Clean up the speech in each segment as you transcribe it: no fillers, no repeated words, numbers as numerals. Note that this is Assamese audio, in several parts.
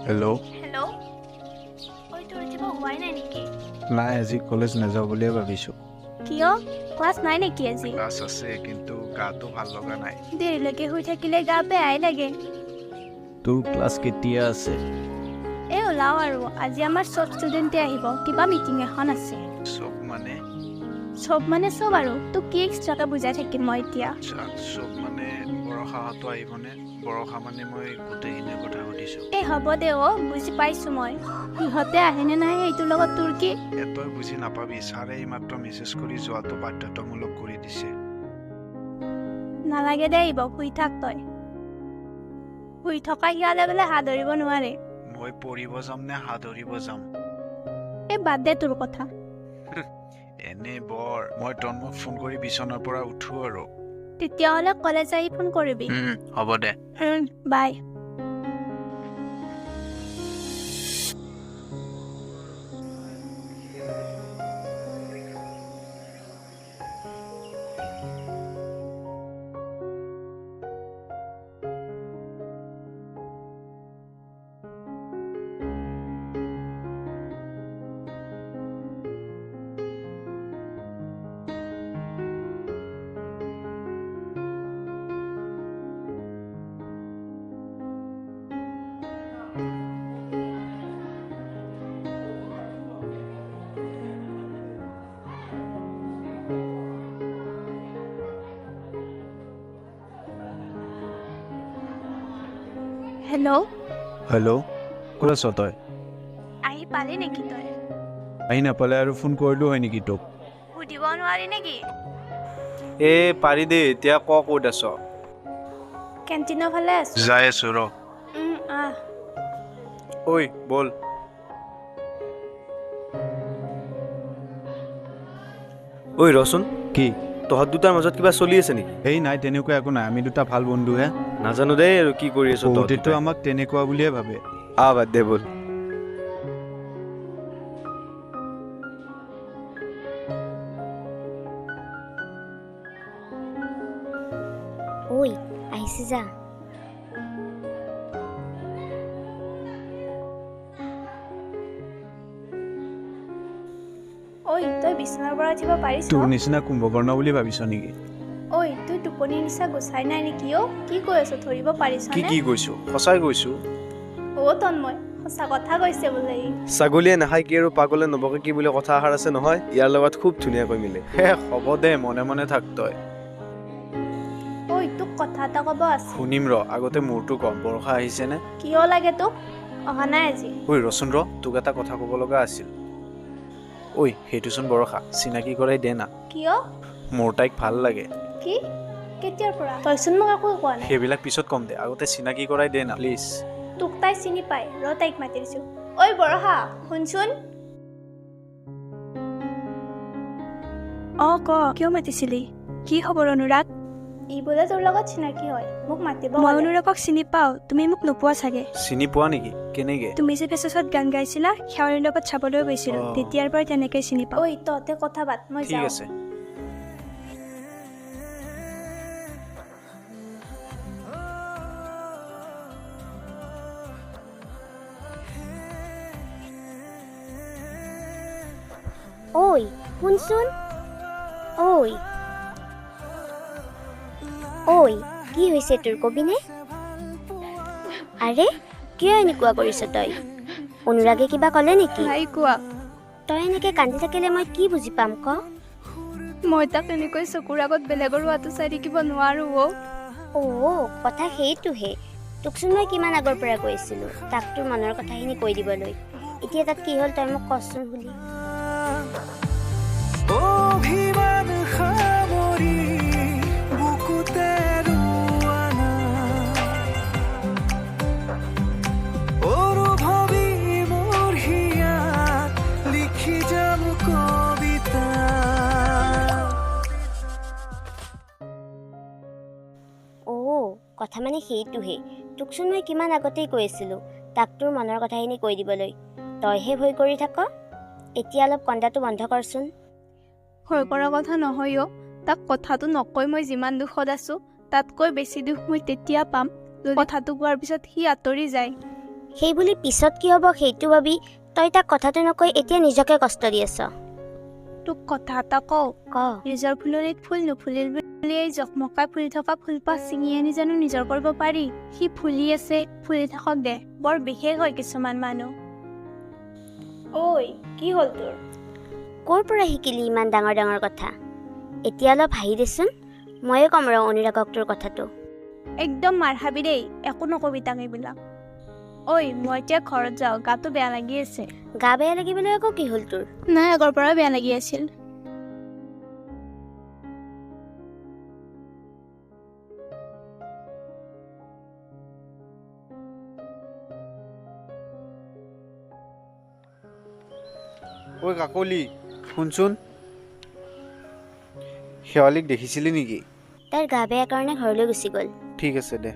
हेलो हेलो ओइ তোৰ কিবা হোৱাই নাই নেকি নাই আজি কলেজ নাযাওঁ বুলিয়ে ভাবিছো কিয় ক্লাছ নাই নেকি আজি ক্লাছ আছে কিন্তু গাটো ভাল লগা নাই দেৰিলৈকে শুই থাকিলে গা বেয়াই লাগে তোৰ ক্লাছ কেতিয়া আছে এ ওলাও আৰু আজি আমাৰ সব ষ্টুডেণ্টে আহিব কিবা মিটিং এখন আছে সব মানে সব আৰু তোক কি এক্সট্ৰাকে বুজাই থাকিম মই এতিয়া সব মানে বৰষাহঁতো আহিবনে বৰষা মানে মই গোটেইখিনিৰ কথা সুধিছো এই হ'ব দে বুজি পাইছো মই সিহঁতে আহেনে নাই এইটোৰ লগত তোৰ কি তই বুজি নাপাবি ছাৰে এইমাত্ৰ মেছেজ কৰি যোৱাটো বাধ্যতামূলক কৰি দিছে নালাগে দে আহিব শুই থাক তই শুই থকা সিয়ালে বোলে হাত ধৰিব নোৱাৰে মই পঢ়িব যাম নে হাত ধৰিব যাম এই বাদ দে তোৰ কথা এনে বৰ মই তন্মক ফোন কৰি বিচনাৰ পৰা উঠো আৰু তেতিয়াহ'লে কলেজ আহি ফোন কৰিবি হ'ব দে বাই হেল্ল' ক'ত আছ তই আহি পালি নেকি তই আহি নাপালে আৰু ফোন কৰিলো হয় নেকি তোক সুধিব নোৱাৰি নেকি পাৰি দে এতিয়া ক'ত আছ কেণ্টিনৰ ফালে আছো যাই আছো ৰ আহ ঐ বল ঐ ৰচোন কি তহঁত দুটাৰ মাজত কিবা চলি আছে নেকি এই নাই তেনেকুৱা একো নাই আমি দুটা ভাল বন্ধুহে নাজানো দেই আৰু কি কৰি আছ বহুতেতো আমাক তেনেকুৱা বুলিয়ে ভাবে বাদ দে বল ঐ আহিছে যা ঐ তই বিচনাৰ পৰা উঠিব পাৰিছ? তোৰ নিচিনা কুম্ভকৰ্ণ বুলি ভাবিছ নেকি? ঐ তুই টোপনিৰ নিচা গুচাই নাই নেকি অ? কি কৈ আছ ধৰিব পাৰিছ কি কৈছো? সঁচাই কৈছো। তন্ময় সঁচা কথা কৈছে বোলে ই। ছাগলীয়ে নাখায় কি আৰু পাগলে নবকে কি বুলি কথা এষাৰ আছে নহয়, ইয়াৰ লগত খুব ধুনীয়াকৈ মিলে। হে হ'ব দে, মনে মনে থাক তই। ঐ তোক কথা এটা ক'ব আছে। শুনিম ৰ, আগতে মোৰতো কম। বৰষা আহিছেনে? কিয় লাগে তোক? অহা নাই আজি। ঐ ৰচোন ৰ, তোক এটা কথা ক'ব লগা আছিল। ঐ সেইটোচোন বৰষা, চিনাকি কৰাই দে না। কিয়? মোৰ তাইক ভাল লাগে। কি? কেতিয়াৰ পৰা? তইচোন মোক একো কোৱা নাই। সেইবিলাক পিছত কম দে, আগতে চিনাকি কৰাই দে না প্লিজ। তোক তাই চিনি পায়, ৰ তাইক মাতি দিছো। ঐ বৰষা শুনচোন। ক কিয় মাতিছিলি? কি খবৰ অনুৰাগ? ই বোলে তোৰ লগত চিনাকি হয়, মোক মাতিব মই ক'লে। অনুৰাগক চিনি পাওঁ, তুমি মোক নোপোৱা চাগে। চিনি পোৱা নেকি? কেনেকে? তুমি যে ফেচাছত গান গাইছিলা, শেৱালীৰ লগত চাবলৈ গৈছিলো, অ। তেতিয়াৰ পৰাই তেনেকৈ চিনি পাওঁ। ঐ তহঁতে কথা পাত, মই ঠিক যাওঁ। আছে। ঐ শুনচোন। ঐ কি হৈছে তোৰ কবিনে? আৰে কিয় এনেকুৱা কৰিছ তই? অনুৰাগে কিবা ক'লে নেকি? নাই কোৱা। তই এনেকে কান্দি থাকিলে মই কি বুজি পাম ক? মই তাক এনেকৈ চকুৰ আগত বেলেগৰ হোৱাটো চাই থাকিব নোৱাৰো কথা সেইটোহে। তোকচোন মই কিমান আগৰ পৰা কৈছিলো তাক তোৰ মনৰ কথাখিনি কৈ দিবলৈ। এতিয়া তাত কি হ'ল তই মোক কচোন বুলি। অভিমান সামৰি বুকুতে ৰোৱানা অনুভৱী মোৰ হিয়াত লিখি যাম কবিতা। কথা মানে সেইটোহে। তোকচোন মই কিমান আগতেই কৈ আছিলো তাক তোৰ মনৰ কথাখিনি কৈ দিবলৈ। তইহে ভয় কৰি থাক। এতিয়া অলপ কন্দাটো বন্ধ কৰচোন। ভয় কৰা কথা নহয় তাক কথাটো নকৈ মই যিমান দুখত আছো, তাতকৈ বেছি দুখ মই তেতিয়া পাম যদি কথাটো কোৱাৰ পিছত সি আঁতৰি যায়। সেই বুলি পিছত কি হ'ব সেইটো ভাবি তই তাক কথাটো নকৈ এতিয়া নিজকে কষ্ট দি আছ। তোক কথা এটা কওঁ। ক। নিজৰ ফুলনিত ফুল নুফুলিল বুলি এই জকমকাই ফুলি থকা ফুলপাহ ছিঙি আনি জানো নিজৰ কৰিব পাৰি? সি ফুলি আছে, ফুলি থাকক দে। বৰ বিশেষ হয় কিছুমান মানুহ। ঐ কি হ'ল তোৰ? ক'ৰ পৰা শিকিলি ইমান ডাঙৰ ডাঙৰ কথা? এতিয়া অলপ হাঁহি দেচোন। ময়ে ক'ম ৰ অনুৰাগক তোৰ কথাটো। একদম মাৰ খাবি দেই, একো নকবি তাক এইবিলাক। ঐ মই এতিয়া ঘৰত যাওঁ, গাটো বেয়া লাগি আছে। গা বেয়া লাগিবলৈ আকৌ কি হ'ল তোৰ? নাই আগৰ পৰা বেয়া লাগি আছিল। ঐ কাকলি শুনচোন, শেৱালীক দেখিছিলি নেকি? তাইৰ গা বেয়া কাৰণে ঘৰলৈ গুচি গ'ল। ঠিক আছে দে।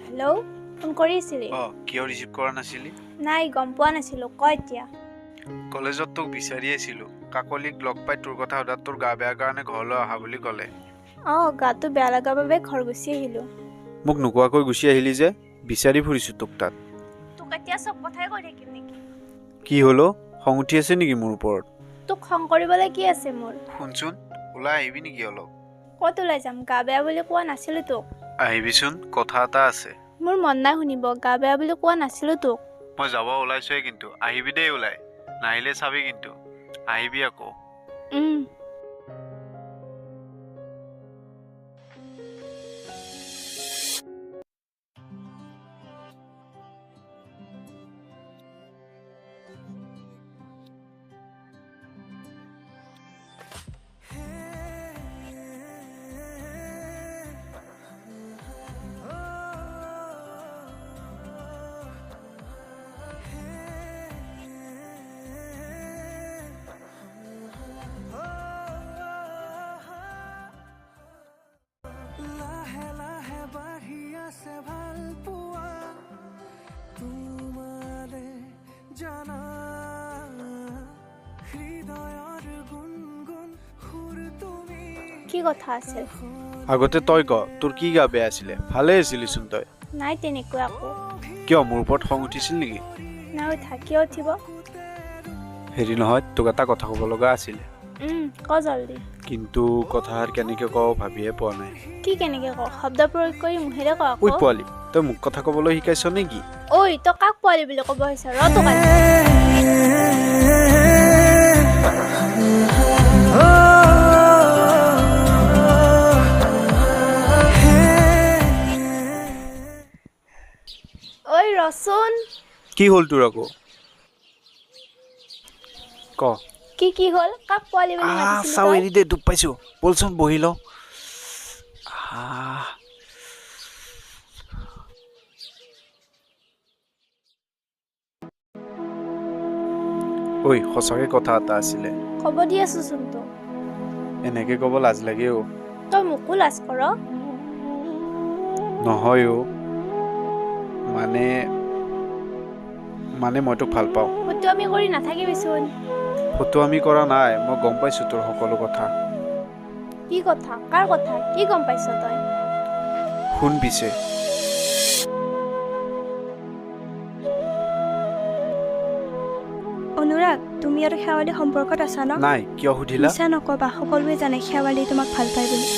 হেল্ল' ফোন কৰিছিলি? কিয় ৰিচিভ কৰা নাছিলি? নাই গম পোৱা নাছিলো, ক এতিয়া। কলেজত তোক বিচাৰি আছিলো। কাকলিক লগ পাই তোৰ কথা সোধাত তোৰ গা বেয়া কাৰণে ঘৰলৈ অহা বুলি ক'লে। গাটো বেয়া লগাৰ বাবে ঘৰ গুচি আহিলো। মোক নোকোৱাকৈ গুচি আহিলি যে? বিচাৰি ফুৰিছো তোক তাত। তোক এতিয়া চব কথাই কৈ থাকিম নেকি? কি হলো? খং উঠি আছে নেকি মোৰ ওপৰত? তোক খং কৰিবলৈ কি আছে মোৰ? শুনচোন, ওলাই আহিবি নেকি অলপ? ক'ত ওলাই যাম? গা বেয়া বুলি কোৱা নাছিলো তোক। আহিবিচোন, কথা এটা আছে। মোৰ মন নাই শুনিব, গা বেয়া বুলি কোৱা নাছিলো তোক। মই যাব ওলাইছোৱে কিন্তু, আহিবি দেই ওলাই। নাহিলে চাবি কিন্তু, আহিবি আকৌ। কি কথা আছিল? আগতে তই ক তোৰ কি গা বেয়া আছিলে? ভালে আছিলিচোন তই। নাই তেনেকুৱা একো। কিয় মোৰ ওপৰত খং উঠিছিল নেকি? নাই উঠা, কিয় উঠিব? হেৰি নহয়, তোক এটা কথা ক'ব লগা আছিলে, ক জল্দি। কিন্তু কথাষাৰ কেনেকৈ কওঁ ভাবিয়ে পোৱা নাই। কি কেনেকে ক? শব্দ প্ৰয়োগ কৰি মুখেৰে ক ঐ আকৌ। পোৱালি, তই মোক কথা ক'বলৈ শিকাইছ নেকি? ঐ তই কাক পোৱালি বুলি ক'ব আহিছ? ৰ তোক আজি। ঐ ৰচোন। কি হ'ল তোৰ আকৌ? ক। কি হ'ল? কাক পোৱালি বুলি মাতিছিলি চাও তই? এৰি দে, দুখ পাইছো, বলচোন বহি লওঁ। ঐ সঁচাকে কথা এটা আছিলে, ক'ব দি আছোচোন তোক। এনেকে ক'ব লাজ লাগে অ। তই মোকো লাজ কৰ? নহয় অ, মানে মই তোক ভাল পাওঁ। ফটো আমি কৰি নাথাকিবিচোন। ফটো আমি কৰা নাই, মই গম পাইছো তোৰ সকলো কথা। কি কথা? কাৰ কথা? কি গম পাইছ তই? শুন পিছে। অনুৰাগ, তুমি আৰু শেৱালি সম্পৰ্কত আছা ন? নাই, কিয় সুধিলা? মিছা নকবা, সকলোৱে জানে শেৱালি তোমাক ভাল পায় বুলি।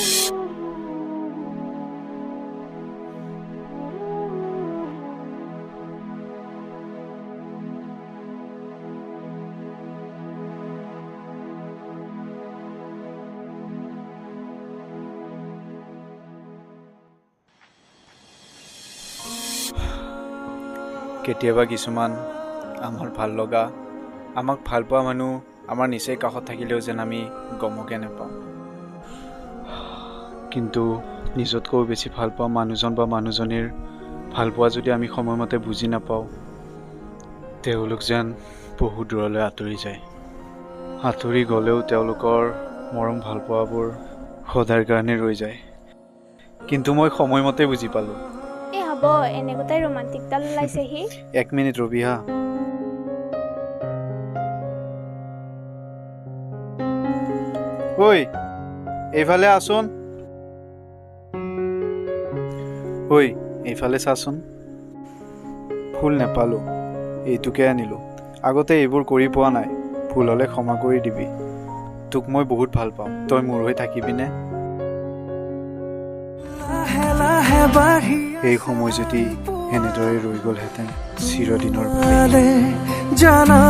কেতিয়াবা কিছুমান আমাৰ ভাল লগা, আমাক ভাল পোৱা মানুহ আমাৰ নিচেই কাষত থাকিলেও যেন আমি গমকে নাপাওঁ। কিন্তু নিজতকৈ বেছি ভাল পোৱা মানুহজন বা মানুহজনীৰ ভাল পোৱা যদি আমি সময়মতে বুজি নাপাওঁ, তেওঁলোক যেন বহু দূৰলৈ আঁতৰি যায়। আঁতৰি গ'লেও তেওঁলোকৰ মৰম ভাল পোৱাবোৰ সদায়ৰ কাৰণে ৰৈ যায়। কিন্তু মই সময়মতে বুজি পালোঁ। এই হ'ব, এনে গোটাই ৰোমান্টিক ডাল ওলাইছেহি। 1 মিনিট ৰবি হা। ঐ এইফালে আছোন। ঐ এইফালে চাচোন। ফুল নেপালোঁ, এইটোকে আনিলোঁ। আগতে এইবোৰ কৰি পোৱা নাই, ভুল হ'লে ক্ষমা কৰি দিবি। তোক মই বহুত ভাল পাওঁ, তই মোৰ হৈ থাকিবিনে? লাহে লাহে বাঢ়ি এই সময় যদি এনেদৰে ৰৈ গ'লহেঁতেন চিৰদিনৰ বাবে। জানা